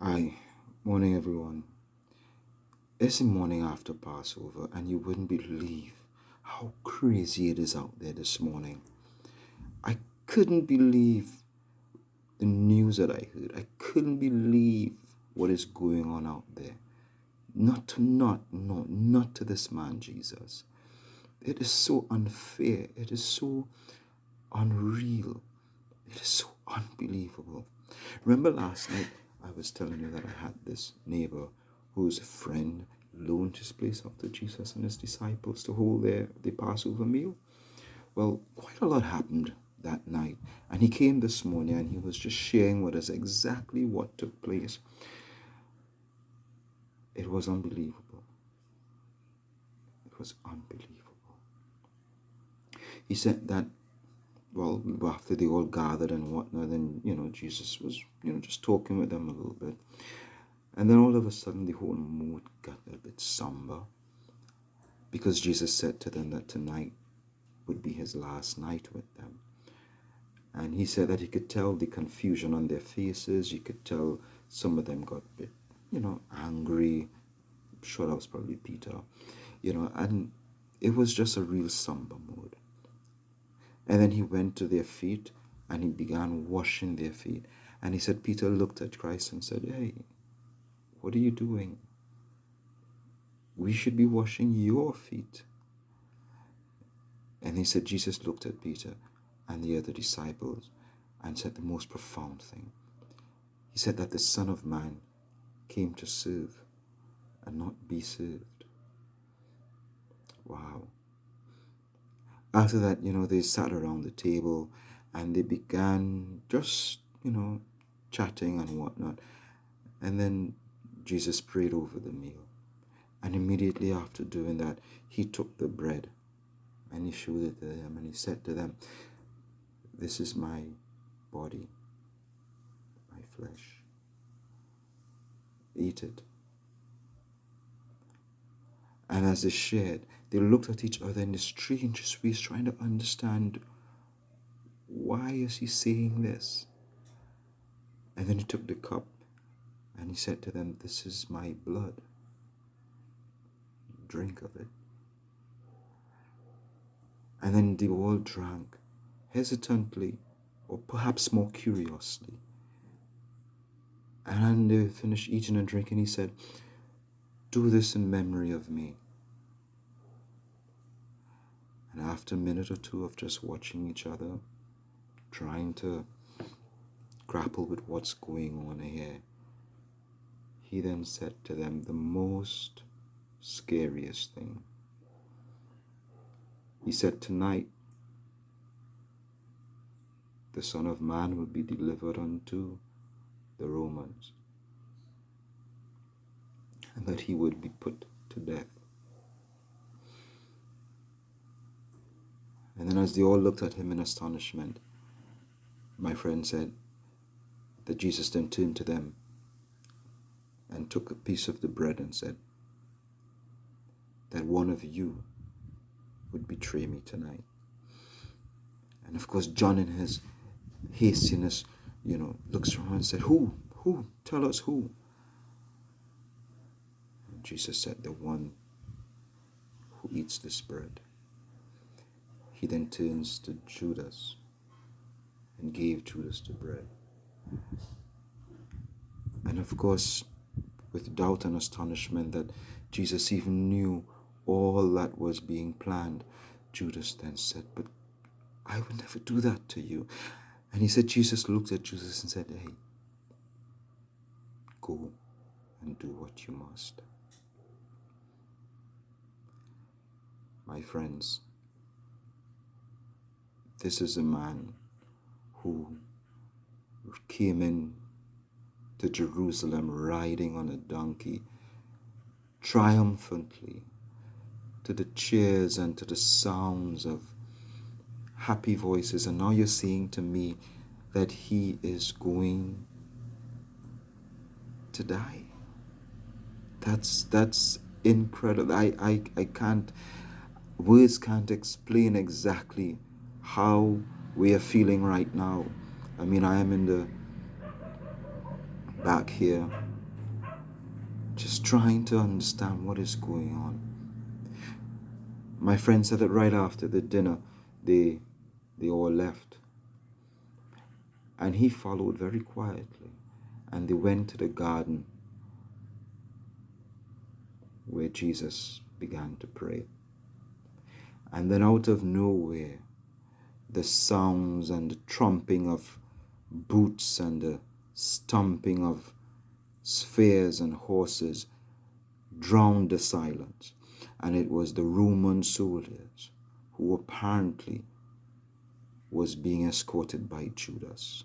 Hi, morning everyone. It's the morning after Passover, and you wouldn't believe how crazy it is out there this morning. I couldn't believe the news that I heard. I couldn't believe what is going on out there. Not to this man Jesus. It is so unfair. It is so unreal. It is so unbelievable. Remember last night I was telling you that I had this neighbor whose friend loaned his place out to Jesus and his disciples to hold the Passover meal? Well, quite a lot happened that night. And he came this morning and he was just sharing with us exactly what took place. It was unbelievable. It was unbelievable. He said that, well, after they all gathered and whatnot, then, Jesus was, just talking with them a little bit. And then all of a sudden, the whole mood got a bit somber because Jesus said to them that tonight would be his last night with them. And he said that he could tell the confusion on their faces. You could tell some of them got a bit, angry. I'm sure that was probably Peter, and it was just a real somber mood. And then he went to their feet and he began washing their feet. And he said, Peter looked at Christ and said, "Hey, what are you doing? We should be washing your feet." And he said, Jesus looked at Peter and the other disciples and said the most profound thing. He said that the Son of Man came to serve and not be served. Wow. After that, they sat around the table and they began just, chatting and whatnot. And then Jesus prayed over the meal. And immediately after doing that, he took the bread and he showed it to them and he said to them, "This is my body, my flesh. Eat it." And as they shared, they looked at each other in the strangest ways, trying to understand, why is he saying this? And then he took the cup and he said to them, "This is my blood. Drink of it." And then they all drank, hesitantly, or perhaps more curiously. And they finished eating and drinking. He said, "Do this in memory of me." And after a minute or two of just watching each other, trying to grapple with what's going on here, he then said to them the most scariest thing. He said, "Tonight, the Son of Man will be delivered unto the Romans, and that he would be put to death." And then as they all looked at him in astonishment, my friend said that Jesus then turned to them and took a piece of the bread and said that one of you would betray me tonight. And of course, John in his hastiness, looks around and said, Who? Tell us who." And Jesus said, "The one who eats this bread." He then turns to Judas and gave Judas the bread. And of course, with doubt and astonishment that Jesus even knew all that was being planned, Judas then said, "But I would never do that to you." And he said, Jesus looked at Judas and said, "Hey, go and do what you must." My friends, this is a man who came in to Jerusalem riding on a donkey, triumphantly, to the cheers and to the sounds of happy voices. And now you're saying to me that he is going to die. That's incredible. I can't, words can't explain exactly how we are feeling right now. I mean, I am in the back here just trying to understand what is going on. My friend said that right after the dinner, they all left. And he followed very quietly. And they went to the garden where Jesus began to pray. And then out of nowhere, the sounds and the trumping of boots and the stomping of spheres and horses drowned the silence. And it was the Roman soldiers who apparently was being escorted by Judas.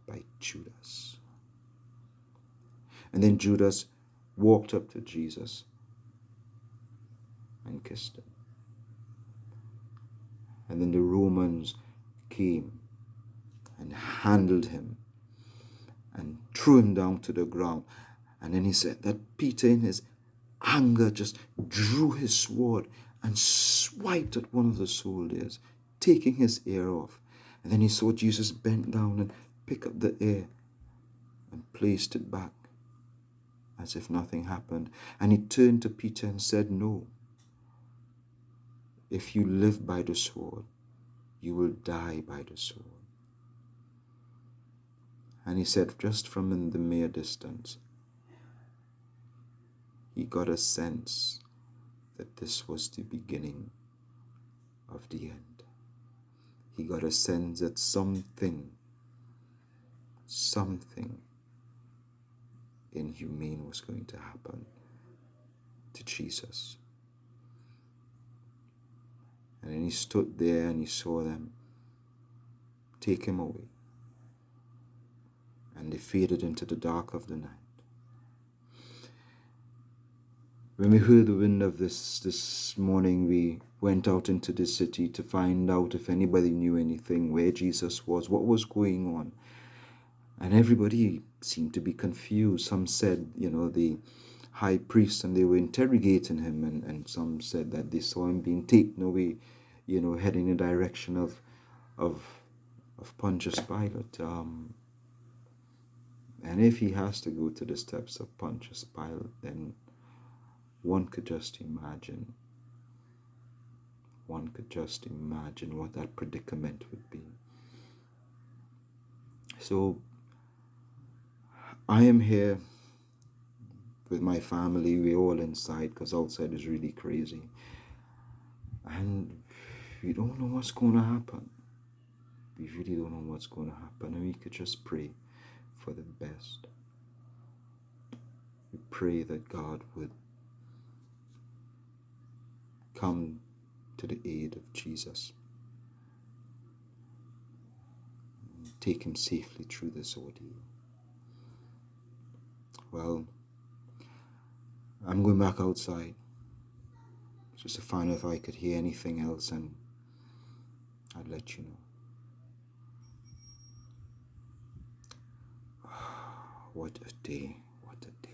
By Judas. And then Judas walked up to Jesus and kissed him. And then the Romans came and handled him and threw him down to the ground. And then he said that Peter, in his anger, just drew his sword and swiped at one of the soldiers, taking his ear off. And then he saw Jesus bend down and pick up the ear and placed it back as if nothing happened. And he turned to Peter and said, "No. If you live by the sword, you will die by the sword." And he said, just from in the mere distance, he got a sense that this was the beginning of the end. He got a sense that something inhumane was going to happen to Jesus. And then he stood there and he saw them take him away. And they faded into the dark of the night. When we heard the wind of this morning, we went out into the city to find out if anybody knew anything, where Jesus was, what was going on. And everybody seemed to be confused. Some said, the high priest, and they were interrogating him, and some said that they saw him being taken away, heading in the direction of Pontius Pilate. And if he has to go to the steps of Pontius Pilate, then one could just imagine what that predicament would be. So I am here with my family. We're all inside because outside is really crazy. And we don't know what's going to happen. We really don't know what's going to happen. And we could just pray for the best. We pray that God would come to the aid of Jesus. And take him safely through this ordeal. Well, I'm going back outside just to find out if I could hear anything else, and I'd let you know. What a day, what a day.